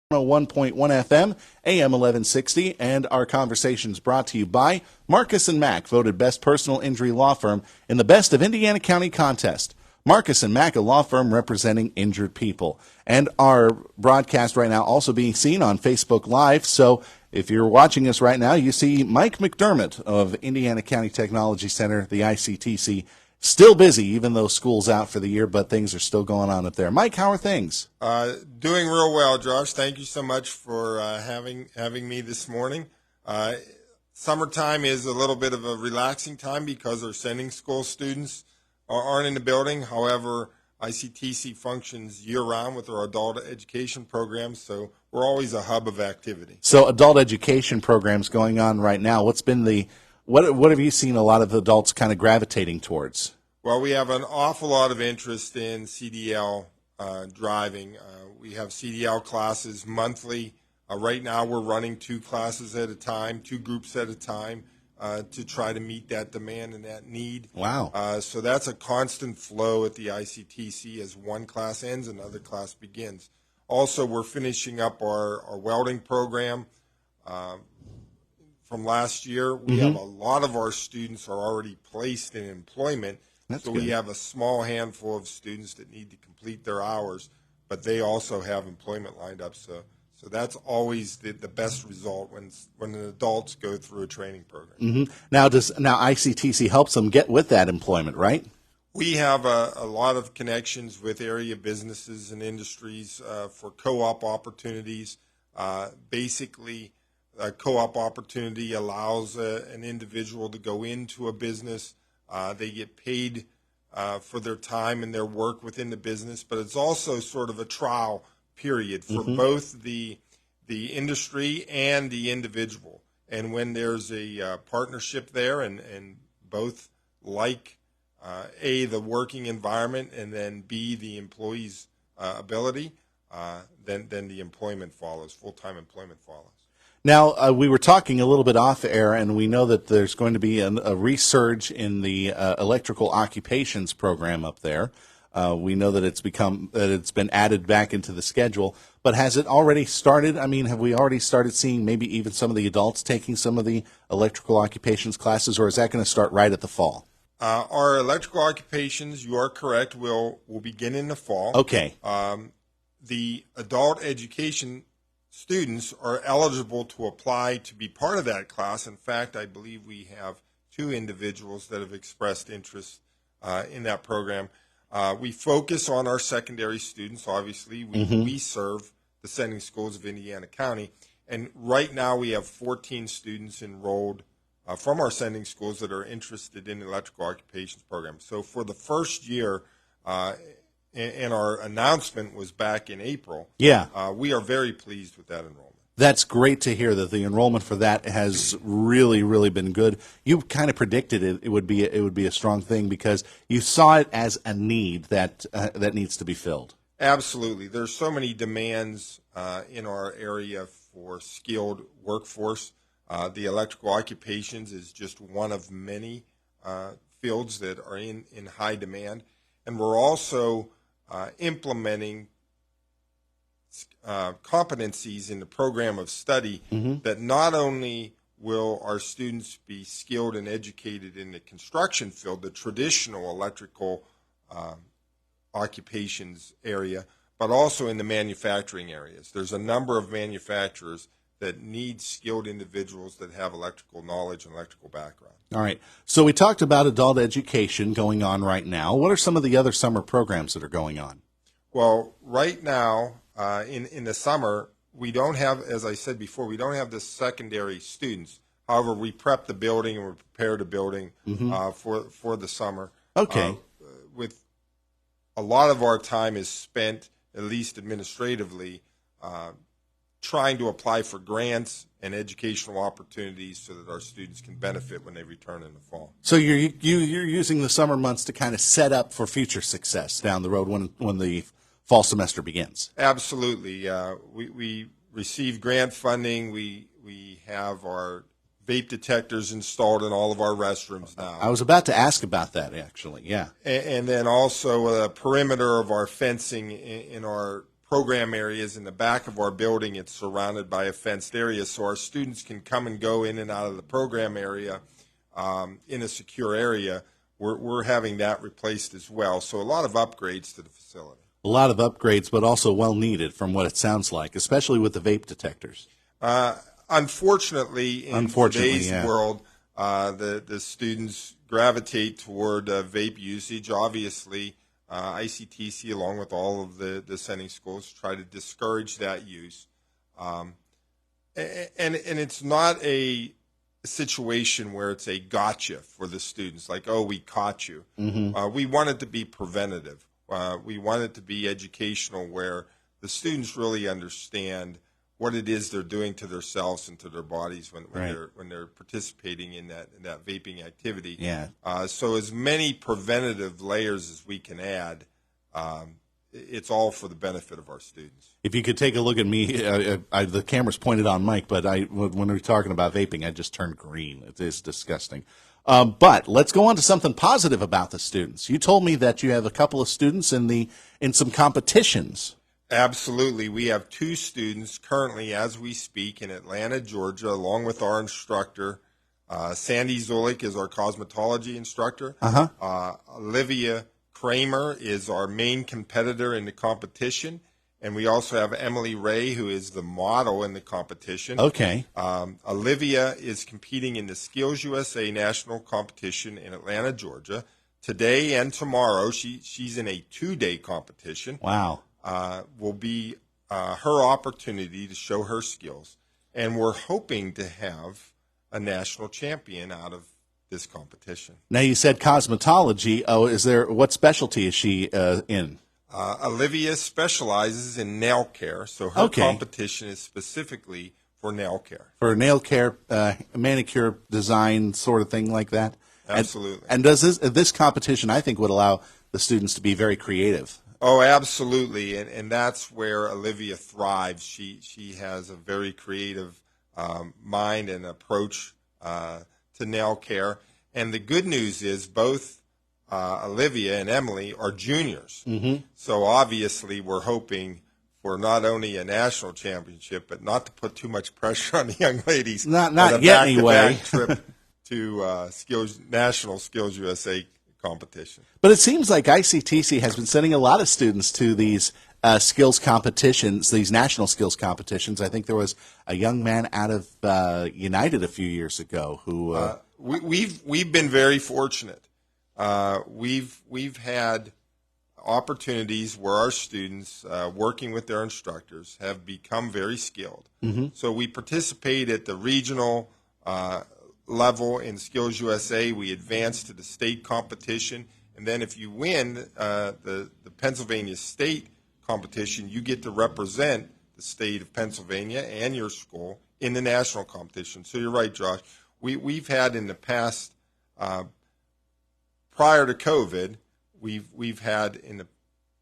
101.1 FM, AM 1160, and our conversations brought to you by Marcus & Mack, voted Best Personal Injury Law Firm in the Best of Indiana County contest. Marcus & Mack, a law firm representing injured people. And our broadcast right now also being seen on Facebook Live, so if you're watching us right now, you see Mike McDermott of Indiana County Technology Center, the ICTC, still busy, even though school's out for the year, but things are still going on up there. Mike, how are things? Doing real well, Josh. Thank you so much for having me this morning. Summertime is a little bit of a relaxing time because our sending school students aren't in the building. However, ICTC functions year-round with our adult education programs, so we're always a hub of activity. So adult education programs going on right now. What's been the What have you seen a lot of adults kind of gravitating towards? Well, we have an awful lot of interest in CDL driving. We have CDL classes monthly. Right now we're running 2 classes at a time, 2 groups at a time to try to meet that demand and that need. Wow. So that's a constant flow at the ICTC as one class ends, another class begins. Also, we're finishing up our welding program. From last year, we have a lot of our students are already placed in employment. That's so good. We have a small handful of students that need to complete their hours, but they also have employment lined up. So that's always the best result when the adults go through a training program. Now ICTC helps them get with that employment, right? We have a lot of connections with area businesses and industries for co-op opportunities. Basically, a co-op opportunity allows an individual to go into a business. They get paid for their time and their work within the business, but it's also sort of a trial period for both the industry and the individual. And when there's a partnership there and both like A, the working environment, and then B, the employee's ability, then the employment follows, full-time employment follows. Now, we were talking a little bit off air, and we know that there's going to be a resurge in the electrical occupations program up there. We know that it's been added back into the schedule, but has it already started? I mean, have we already started seeing maybe even some of the adults taking some of the electrical occupations classes, or is that going to start right at the fall? Our electrical occupations, you are correct, will begin in the fall. Okay. The adult education students are eligible to apply to be part of that class. In fact, I believe we have 2 individuals that have expressed interest in that program. We focus on our secondary students, obviously. We serve the sending schools of Indiana County. And right now we have 14 students enrolled from our sending schools that are interested in the electrical occupations program. So for the first year, and our announcement was back in April. Yeah. We are very pleased with that enrollment. That's great to hear that the enrollment for that has really, really been good. You kind of predicted it would be a strong thing because you saw it as a need that needs to be filled. Absolutely. There's so many demands in our area for skilled workforce. The electrical occupations is just one of many fields that are in high demand. And we're also implementing competencies in the program of study that not only will our students be skilled and educated in the construction field, the traditional electrical occupations area, but also in the manufacturing areas. There's a number of manufacturers that need skilled individuals that have electrical knowledge and electrical background. All right. So we talked about adult education going on right now. What are some of the other summer programs that are going on? Well, right now, in the summer, we don't have, as I said before, we don't have the secondary students. However, we prep the building and we prepare the building for the summer. Okay. With a lot of our time is spent, at least administratively, trying to apply for grants and educational opportunities so that our students can benefit when they return in the fall. So you're using the summer months to kind of set up for future success down the road when the fall semester begins. Absolutely. We receive grant funding. We have our vape detectors installed in all of our restrooms now. I was about to ask about that, actually, yeah. And then also a perimeter of our fencing in our program areas in the back of our building. It's surrounded by a fenced area, so our students can come and go in and out of the program area in a secure area. We're having that replaced as well. So a lot of upgrades to the facility. A lot of upgrades, but also well needed from what it sounds like, especially with the vape detectors. Unfortunately, in today's yeah. world, the students gravitate toward vape usage. Obviously, ICTC, along with all of the sending schools, try to discourage that use. And it's not a situation where it's a gotcha for the students, like, oh, we caught you. Mm-hmm. We want it to be preventative. We want it to be educational, where the students really understand what it is they're doing to themselves and to their bodies when they're participating in that vaping activity. Yeah. So as many preventative layers as we can add, it's all for the benefit of our students. If you could take a look at me, the camera's pointed on Mike, but when we're talking about vaping, I just turned green. It is disgusting. But let's go on to something positive about the students. You told me that you have a couple of students in some competitions. Absolutely. We have 2 students currently, as we speak, in Atlanta, Georgia, along with our instructor. Sandy Zulik is our cosmetology instructor. Olivia Kramer is our main competitor in the competition. And we also have Emily Ray, who is the model in the competition. Okay. Olivia is competing in the SkillsUSA National competition in Atlanta, Georgia. Today and tomorrow, she's in a 2-day competition. Wow. Will be her opportunity to show her skills. And we're hoping to have a national champion out of this competition. Now, you said cosmetology. Oh, what specialty is she in? Olivia specializes in nail care, so her competition is specifically for nail care. For nail care, manicure design sort of thing like that? Absolutely. And does this competition, I think, would allow the students to be very creative? Oh, absolutely, and that's where Olivia thrives. She has a very creative mind and approach to nail care. And the good news is both Olivia and Emily are juniors. Mm-hmm. So obviously we're hoping for not only a national championship, but not to put too much pressure on the young ladies. Not yet, anyway. Trip to National Skills USA competition. But it seems like ICTC has been sending a lot of students to these skills competitions, these national skills competitions. I think there was a young man out of United a few years ago who we've been very fortunate. We've had opportunities where our students, working with their instructors, have become very skilled. Mm-hmm. So we participate at the regional level in Skills USA. We advance to the state competition, and then if you win the Pennsylvania state competition, you get to represent the state of Pennsylvania and your school in the national competition. So you're right, Josh. We've had in the past, prior to COVID, we've had in the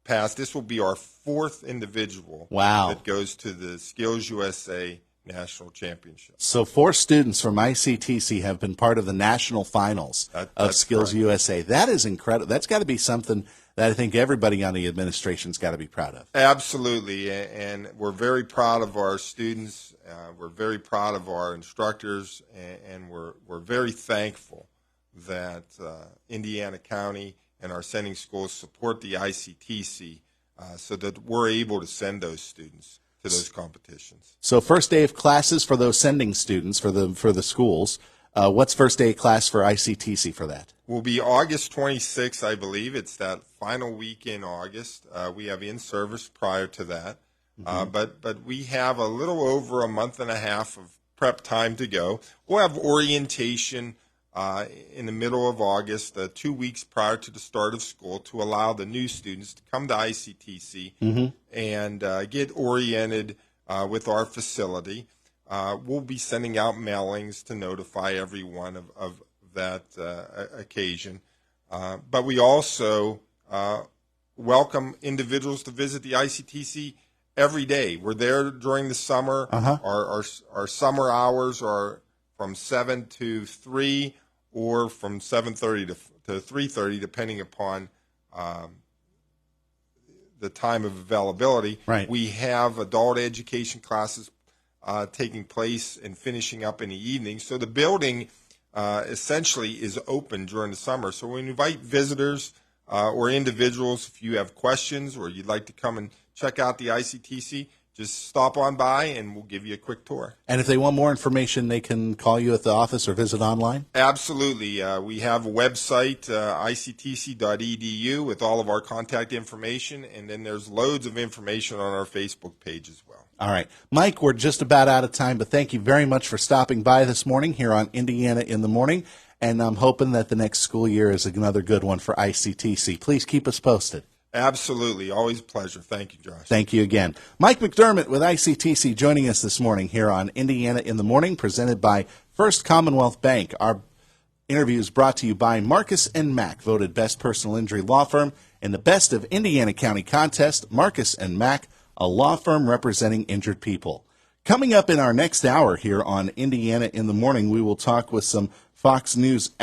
past. This will be our 4th individual that goes to the Skills USA National Championship. So 4 students from ICTC have been part of the national finals of Skills USA. That is incredible. That's got to be something that I think everybody on the administration's got to be proud of. Absolutely, and we're very proud of our students. We're very proud of our instructors, and we're very thankful that Indiana County and our sending schools support the ICTC so that we're able to send those students to those competitions. So first day of classes for those sending students for the schools. What's first day of class for ICTC for that? Will be August 26th, I believe. It's that final week in August. We have in-service prior to that. Mm-hmm. But we have a little over a month and a half of prep time to go. We'll have orientation in the middle of August, 2 weeks prior to the start of school, to allow the new students to come to ICTC mm-hmm. and get oriented with our facility. We'll be sending out mailings to notify everyone of that occasion. But we also welcome individuals to visit the ICTC every day. We're there during the summer. Uh-huh. Our summer hours are from 7 to 3 or from 7:30 to 3:30, depending upon the time of availability. Right. We have adult education classes taking place and finishing up in the evening. So the building essentially is open during the summer. So we invite visitors or individuals, if you have questions or you'd like to come and check out the ICTC, just stop on by and we'll give you a quick tour. And if they want more information, they can call you at the office or visit online? Absolutely. We have a website, ictc.edu, with all of our contact information, and then there's loads of information on our Facebook page as well. All right. Mike, we're just about out of time, but thank you very much for stopping by this morning here on Indiana in the Morning, and I'm hoping that the next school year is another good one for ICTC. Please keep us posted. Absolutely. Always a pleasure. Thank you, Josh. Thank you again. Mike McDermott with ICTC joining us this morning here on Indiana in the Morning, presented by First Commonwealth Bank. Our interview is brought to you by Marcus & Mack, voted Best Personal Injury Law Firm in the Best of Indiana County contest. Marcus & Mack, a law firm representing injured people. Coming up in our next hour here on Indiana in the Morning, we will talk with some Fox News